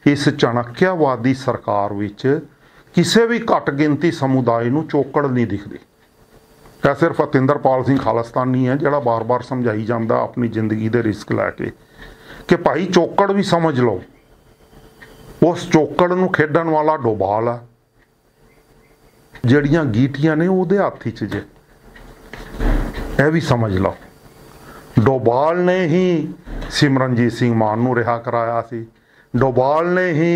इस चाणक्यवादी सरकार विच किसी भी घट गिनती समुदाय नूं चौकड़ नहीं दिखती। यह सिर्फ अतिंदरपाल सिंह खालिस्तानी है जिहड़ा बार बार समझाई जाता अपनी जिंदगी के रिस्क लैके कि भाई चौकड़ भी समझ लो, उस चौकड़ नूं खेडण वाला डोभाल है, जड़ियां गीटियां ने उहदे हाथ च जे, यह भी समझ लो। डोभाल ने ही सिमरनजीत सिंह मान नूं रिहा कराया सी, डोभाल ने ही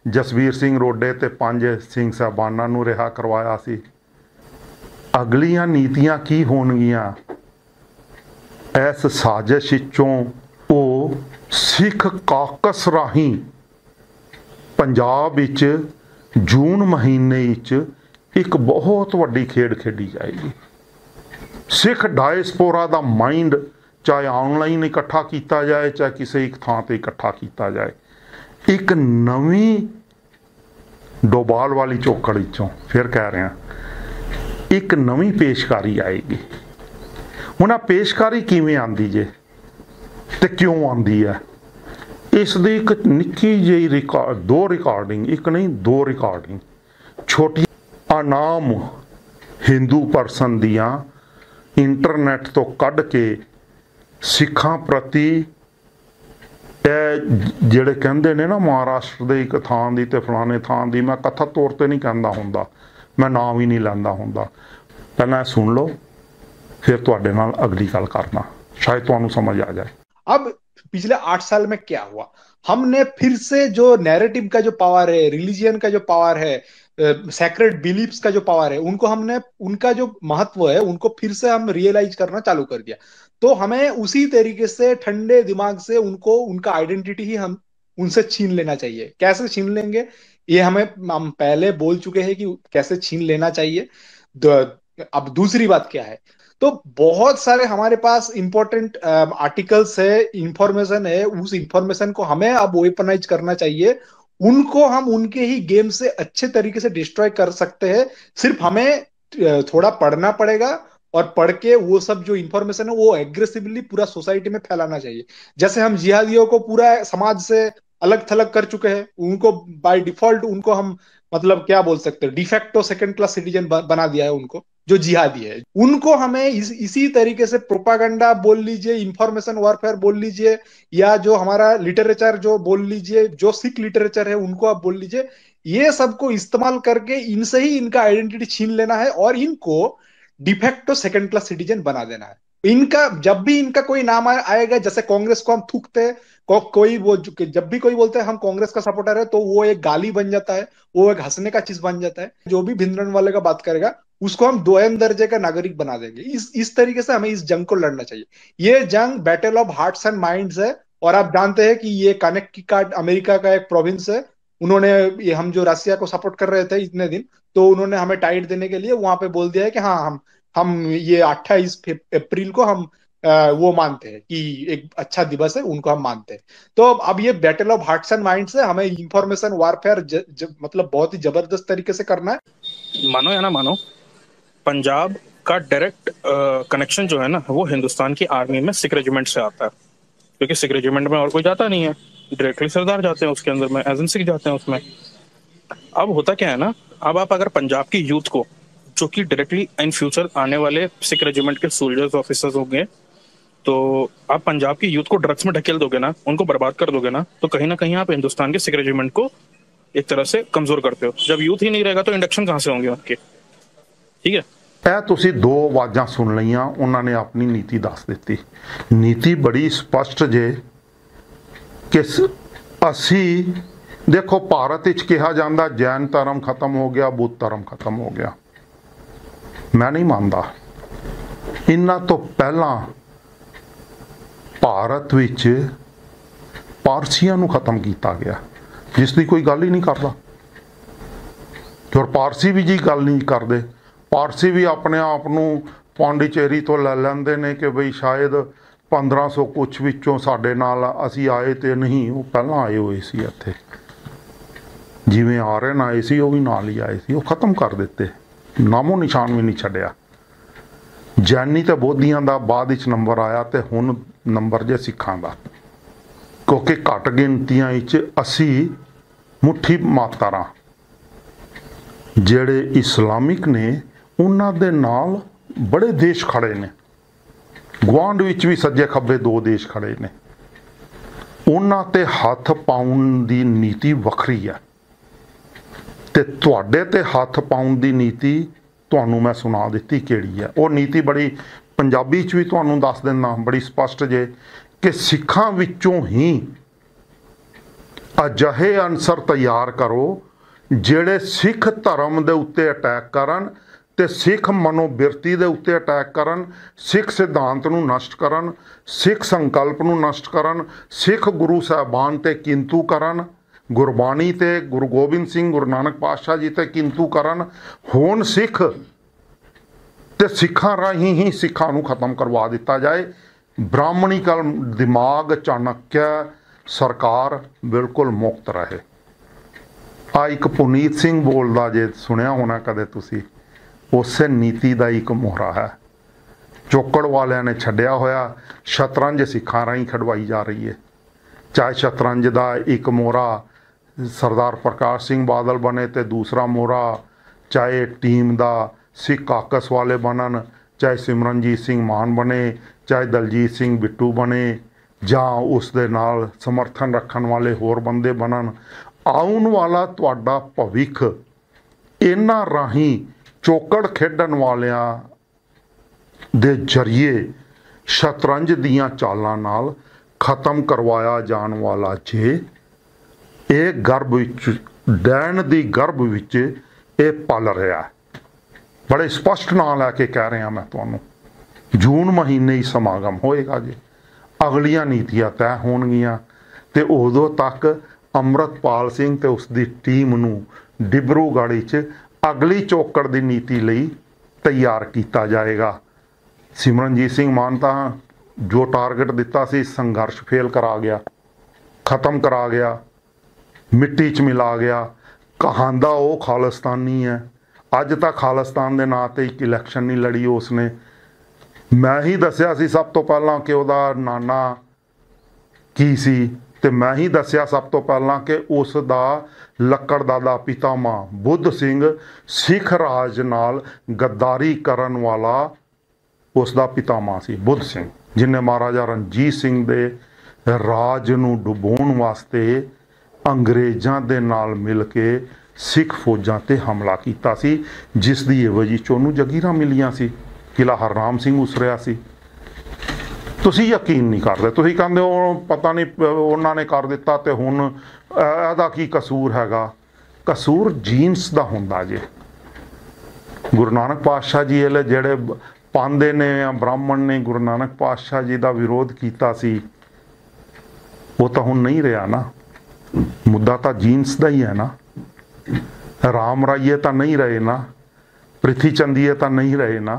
जसवीर सिंह रोडे ते 5 सिंह साहबानां नूं रिहा करवाया सी। अगलियां नीतियां की होणगियां? इस साजिश चों वो सिख काकस राही पंजाब विच जून महीने विच एक बहुत वड्डी खेड खेडी जाएगी। सिख डायस्पोरा दा माइंड चाहे ऑनलाइन इकट्ठा किया जाए चाहे किसी एक थां ते इकट्ठा किया जाए, एक नवी डोभाल वाली चौकड़ चों फिर कह रहे हैं एक नवी पेशकारी आएगी। हुण आ पेशकारी किवें आंदी जे ते क्यों आंदी है? इसदी एक निक्की जी दो रिकॉर्डिंग, एक नहीं 2 रिकॉर्डिंग छोटी अनाम हिंदू परसन दियां इंटरनेट तो कढ़ के सिखां प्रति ਜਿਹੜੇ ਕਹਿੰਦੇ ने ना महाराष्ट्र ਦੇ एक ਥਾਂ ਦੀ ਤੇ फलाने ਥਾਂ ਦੀ, मैं कथित तौर पर नहीं कहता हुंदा, मैं नाम ही नहीं लैंदा हुंदा। पहला सुन लो फिर तुहाडे नाल अगली गल करना, शायद तुहानू समझ आ जाए। अब पिछले 8 साल में क्या हुआ, हमने फिर से जो नैरेटिव का जो पावर है, रिलीजियन का जो पावर है, सैक्रेड बिलीफ्स का जो पावर है, उनको हमने, उनका जो महत्व है उनको फिर से हम रियलाइज करना चालू कर दिया। तो हमें उसी तरीके से ठंडे दिमाग से उनको, उनका आइडेंटिटी ही हम उनसे छीन लेना चाहिए। कैसे छीन लेंगे ये हम पहले बोल चुके हैं कि कैसे छीन लेना चाहिए। अब दूसरी बात क्या है, तो बहुत सारे हमारे पास इंपॉर्टेंट आर्टिकल्स है, इंफॉर्मेशन है, उस इंफॉर्मेशन को हमें अब वेपनाइज करना चाहिए। उनको हम उनके ही गेम से अच्छे तरीके से डिस्ट्रॉय कर सकते हैं। सिर्फ हमें थोड़ा पढ़ना पड़ेगा और पढ़ के वो सब जो इंफॉर्मेशन है वो एग्रेसिवली पूरा सोसाइटी में फैलाना चाहिए। जैसे हम जिहादियों को पूरा समाज से अलग थलग कर चुके हैं, उनको बाय डिफॉल्ट उनको हम मतलब क्या बोल सकते हैं, डिफेक्टो सेकंड क्लास सिटीजन बना दिया है उनको, जो जिहादी है। उनको हमें इसी तरीके से प्रोपागंडा बोल लीजिए, इंफॉर्मेशन वॉरफेयर बोल लीजिए, या जो हमारा लिटरेचर जो बोल लीजिए, जो सिख लिटरेचर है उनको आप बोल लीजिए, ये सबको इस्तेमाल करके इनसे ही इनका आइडेंटिटी छीन लेना है और इनको डिफेक्टो सेकंड क्लास सिटीजन बना देना है। इनका जब भी इनका कोई नाम आएगा, जैसे कांग्रेस को हम थूकते हैं, कोई वो जब भी कोई बोलते हैं हम कांग्रेस का सपोर्टर है, तो वो एक गाली बन जाता है, वो एक हंसने का चीज बन जाता है। जो भी भिंद्रन वाले का बात करेगा उसको हम दोयम दर्जे का नागरिक बना देंगे। इस तरीके से हमें इस जंग को लड़ना चाहिए। ये जंग battle of hearts and minds है। और आप जानते हैं कि ये कनेक्टिकट अमेरिका का एक प्रोविंस है। उन्होंने, ये हम जो रसिया को सपोर्ट कर रहे थे इतने दिन, तो उन्होंने हमें टाइट देने के लिए वहां पे बोल दिया है कि हाँ हम ये 28 अप्रैल को हम वो मानते हैं कि एक अच्छा दिवस है, उनको हम मानते हैं। तो अब ये battle of hearts and minds है, हमें इंफॉर्मेशन वारफेयर मतलब बहुत ही जबरदस्त तरीके से करना है। मानो या ना मानो, पंजाब का डायरेक्ट कनेक्शन जो है ना वो हिंदुस्तान की आर्मी में सिख रेजिमेंट से आता है, क्योंकि सिख रेजिमेंट में और कोई जाता नहीं है, डायरेक्टली सरदार जाते हैं उसके अंदर में, एज इन सिख जाते हैं उसमें। अब होता क्या है ना, अब आप अगर पंजाब की यूथ को, जो कि डायरेक्टली इन फ्यूचर आने वाले सिख रेजिमेंट के सोल्जर्स ऑफिसर्स होंगे, तो आप पंजाब की यूथ को ड्रग्स में ढकेल दोगे ना, उनको बर्बाद कर दोगे ना, तो कहीं ना कहीं आप हिंदुस्तान के सिख रेजिमेंट को एक तरह से कमजोर करते हो। जब यूथ ही नहीं रहेगा तो इंडक्शन कहाँ से होंगे उनके? ठीक है, ਇਹ ਤੁਸੀਂ 2 ਆਵਾਜ਼ਾਂ ਸੁਣ ਲਈਆਂ, ਉਹਨਾਂ ਨੇ ਆਪਣੀ ਨੀਤੀ ਦੱਸ ਦਿੱਤੀ। ਨੀਤੀ ਬੜੀ ਸਪਸ਼ਟ ਜੇ ਕਿ ਅਸੀਂ ਦੇਖੋ, ਭਾਰਤ ਵਿੱਚ ਕਿਹਾ ਜਾਂਦਾ ਜੈਨ ਧਰਮ ਖਤਮ ਹੋ ਗਿਆ, ਬੁੱਧ ਧਰਮ ਖਤਮ ਹੋ ਗਿਆ। ਮੈਂ ਨਹੀਂ ਮੰਨਦਾ। ਇਹਨਾਂ ਤੋਂ ਪਹਿਲਾਂ ਭਾਰਤ ਵਿੱਚ ਪਾਰਸੀਆਂ ਨੂੰ ਖਤਮ ਕੀਤਾ ਗਿਆ, ਜਿਸ ਦੀ ਕੋਈ ਗੱਲ ਹੀ ਨਹੀਂ ਕਰਦਾ। ਔਰ ਪਾਰਸੀ ਵੀ ਜੀ ਗੱਲ ਨਹੀਂ ਕਰਦੇ। पारसी भी अपने आप नूं पौंडीचेरी तो लै लैंदे ने कि बई शायद 1500 कुछ विचों साडे नाल असी आए तो नहीं, वो पहलां आए हुए सी इत्थे, जिवें आर्यन आए सी वो भी नाल ही आए सी, वो खत्म कर दिते, नामो निशान भी नहीं छड्डिया। जैनी ते बोधियां दा बाद विच नंबर आया तो हुण नंबर जे सिखां दा। क्योंकि घट गिनतियां असी मुट्ठी मातरा ਜਿਹੜੇ इस्लामिक ने उन्हां दे नाल बड़े देश खड़े ने, गुआंढ विच भी सज्जे खब्बे 2 देश खड़े ने। उन्हां ते हथ पाउण दी नीति वखरी है ते तुहाडे ते हथ पाउण दी नीति तुहानूं मैं सुना दित्ती किहड़ी है। वो नीति बड़ी पंजाबी च भी तुहानूं दस दिंदा, बड़ी स्पष्ट जे कि सिखां विचों ही अजिहे अनसर तैयार करो ਜਿਹੜੇ सिख धर्म ਦੇ ਉੱਤੇ ਅਟੈਕ ਕਰਨ ਤੇ सिख मनोबिरती ਦੇ ਉੱਤੇ ਅਟੈਕ ਕਰਨ, सिख सिद्धांत ਨੂੰ ਨਸ਼ਟ ਕਰਨ, सिख संकल्प ਨੂੰ ਨਸ਼ਟ ਕਰਨ, सिख गुरु ਸਾਹਿਬਾਨ ਤੇ किंतु ਕਰਨ, गुरबाणी ते गुरु गोबिंद सिंह गुरु नानक पातशाह जी ते किंतु ਕਰਨ। ਹੁਣ सिख ਤੇ ਸਿੱਖਾਂ ਰਾਹੀਂ ਹੀ ਸਿੱਖਾਂ ਨੂੰ ਖਤਮ ਕਰਵਾ ਦਿੱਤਾ ਜਾਏ। ਬ੍ਰਾਹਮਣੀਕਲ ਦਿਮਾਗ ਚਾਣक्य सरकार बिल्कुल मुक्त रहे। आ एक पुनीत सिंह बोलदा जे सुनिया होना कदे तुसी, उसे नीति का एक मोहरा है। चौकड़ वालियां ने छड्डिया होया, शतरंज सिखां राहीं खड़वाई जा रही है। चाहे शतरंज का एक मोहरा सरदार प्रकाश सिंह बादल बने तो दूसरा मोहरा चाहे टीम का सिख काकस वाले बनन, चाहे सिमरनजीत सिंह मान बने, चाहे दलजीत सिंह बिट्टू बने, जां उस दे नाल समर्थन रखन वाले होर बंदे बनन। आउण वाला तुहाडा भविख इन्हां राहीं चौकड़ खेडण वालियां दे जरिए शतरंज दियां चालां नाल खत्म करवाया जाण वाला जे ये गर्भ विच डैन दी गर्भ विच ये पल रहा है। बड़े स्पष्ट नाम लैके कह रहा मैं तुहानूं, जून महीने ही समागम होएगा जी, अगलियां नीतियां तय होणगियां ते उदों तक अमृतपाल सिंह ते उसकी टीम नूं डिब्रूगढ़ च अगली चौकड़ की नीति लई तैयार किया जाएगा। सिमरनजीत सिंह मान तां जो टारगेट दिता सी संघर्ष फेल करा गया, खत्म करा गया, मिट्टी च मिला गया। कहांदा वो खालिस्तानी है, अज तक खालिस्तान के नाँ ते एक इलैक्शन नहीं लड़ी उसने। मैं ही दसिया सी सब तो पहला कि उहदा नाना की सी, ते मैं ही दसिया सब तो पहला कि उसका लकड़दादा पितामह बुद्ध सिंह सिख राज नाल गद्दारी करन वाला उसका पितामह सी बुद्ध सिंह, जिन्हें महाराजा रणजीत सिंह दे राज नूं डुबोण वास्ते अंग्रेज़ां दे नाल मिल के सिख फौजां ते हमला कीता सी, जिस दी एवज च उहनूं जगीरां मिलियां सी, किला हरनाम सिंह उसरिया सी। तुसी यकीन नहीं करते, तुसी कहंदे हो पता नहीं उन्होंने कर दिता ते हुण इहदा की कसूर हैगा। कसूर जीनस दा हुंदा जे। गुरु नानक पातशाह जी वाले जिहड़े पांदे ने ब्राह्मण ने गुरु नानक पातशाह जी का विरोध किया सी, वो तो हुण नहीं रहा ना। मुद्दा तो जीनस का ही है ना। राम राइये तो नहीं रहे ना, प्रिथी चंदीए तो नहीं रहे ना,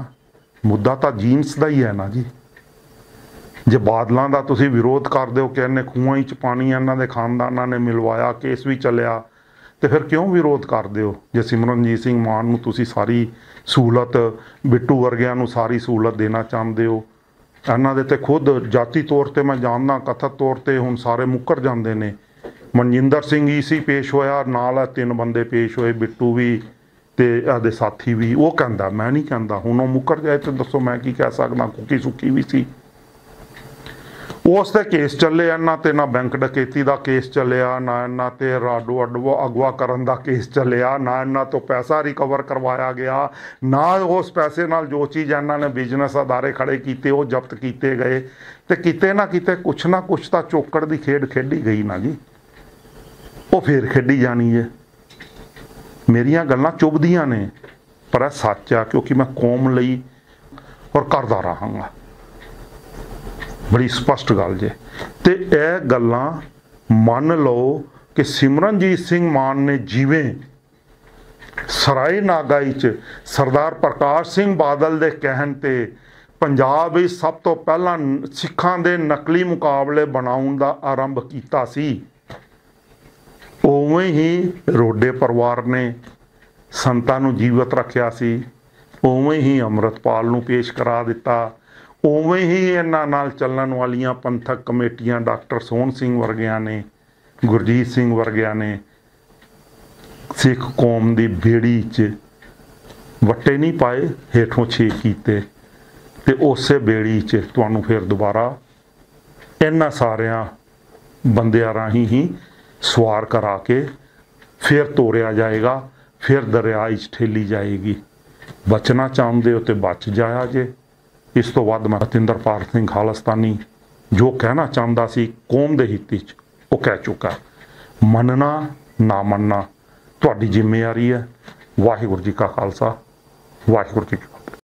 मुद्दा तो जीनस का ही है ना जी। जे बादलों का तुसी विरोध करते हो कि इन्हें खूहां च पानी इन्हों के खानदाना ने मिलवाया, केस भी चलिया, तो फिर क्यों विरोध करते हो? जे सिमरनजीत सिंह मान नूं तुसी सारी सहूलत, बिट्टू वर्गियां नूं सारी सहूलत देना चाहते हो, इन्हां दे ते खुद जाति तौर पर मैं जानदा, कथित तौर पर हुण सारे मुकर जाते हैं। मनजिंदर सिंह ईसी पेश होया, नाल 3 बंदे पेश होए, बिट्टू भी ते आदे साथी भी। वो कहंदा, मैं नहीं कहंदा, हुण वो मुकर जाए तो दसो मैं की कह सकदा। कुकी सुकी भी सी, उस ते केस चले, इन्हां ते ना बैंक डकैती का केस चलिया, ना इन्हां ते राडो अडवो अगवा करन दा केस चलिया, ना इन्हां तो पैसा रिकवर करवाया गया, ना उस पैसे नाल जो चीज़ इन्हां ने बिजनेस अदारे खड़े किए वो जब्त किए गए। तो किते ना कुछ तो चौकड़ की खेड खेडी गई ना जी, वो फिर खेडी जानी है। मेरियां गल्लां चुभदियां ने पर यह सच आ, क्योंकि मैं कौम लई और करदा रहांगा। बड़ी स्पष्ट गल जे। ते यह गल्लां मन लो कि सिमरनजीत सिंह मान ने जिवें सराय नागाई च सरदार प्रकाश सिंह बादल दे कहण ते पंजाब विच सब तो पहला सिखां दे नकली मुकाबले बनाउण दा आरंभ कीता सी, उवें ही रोडे परिवार ने संतां नूं जीवत रखिया सी, उवें ही अमृतपाल नूं पेश करा दिता, ਉਵੇਂ ਹੀ ਇਹਨਾਂ ਨਾਲ ਚੱਲਣ ਵਾਲੀਆਂ ਪੰਥਕ ਕਮੇਟੀਆਂ ਡਾਕਟਰ ਸੋਹਣ ਸਿੰਘ ਵਰਗਿਆਂ ਨੇ, ਗੁਰਜੀਤ ਸਿੰਘ ਵਰਗਿਆਂ ਨੇ ਸਿੱਖ ਕੌਮ ਦੀ ਬੇੜੀ 'ਚ ਵੱਟੇ ਨਹੀਂ ਪਾਏ, ਹੇਠੋਂ ਛੇ ਕੀਤੇ, ਤੇ ਉਸੇ ਬੇੜੀ 'ਚ ਤੁਹਾਨੂੰ ਫਿਰ ਦੁਬਾਰਾ ਇਹਨਾਂ ਸਾਰਿਆਂ ਬੰਦਿਆਂ ਰਾਹੀਂ ਹੀ ਸਵਾਰ ਕਰਾ ਕੇ ਫਿਰ ਤੋਰਿਆ ਜਾਏਗਾ, ਫਿਰ ਦਰਿਆ 'ਚ ਠੇਲੀ ਜਾਏਗੀ। ਬਚਣਾ ਚਾਹੁੰਦੇ ਹੋ ਤੇ ਬਚ ਜਾਇਆ ਜੇ। ਇਸ ਤੋਂ ਵੱਧ ਮੈਂ ਅਤਿੰਦਰਪਾਲ ਸਿੰਘ ਖਾਲਿਸਤਾਨੀ ਜੋ ਕਹਿਣਾ ਚਾਹੁੰਦਾ ਸੀ ਕੌਮ ਦੇ ਹਿੱਤ 'ਚ ਉਹ ਕਹਿ ਚੁੱਕਾ। ਮੰਨਣਾ ਨਾ ਮੰਨਣਾ ਤੁਹਾਡੀ ਜ਼ਿੰਮੇਵਾਰੀ ਹੈ। ਵਾਹਿਗੁਰੂ ਜੀ ਕਾ ਖਾਲਸਾ, ਵਾਹਿਗੁਰੂ ਜੀ ਕੀ ਫਤਿਹ।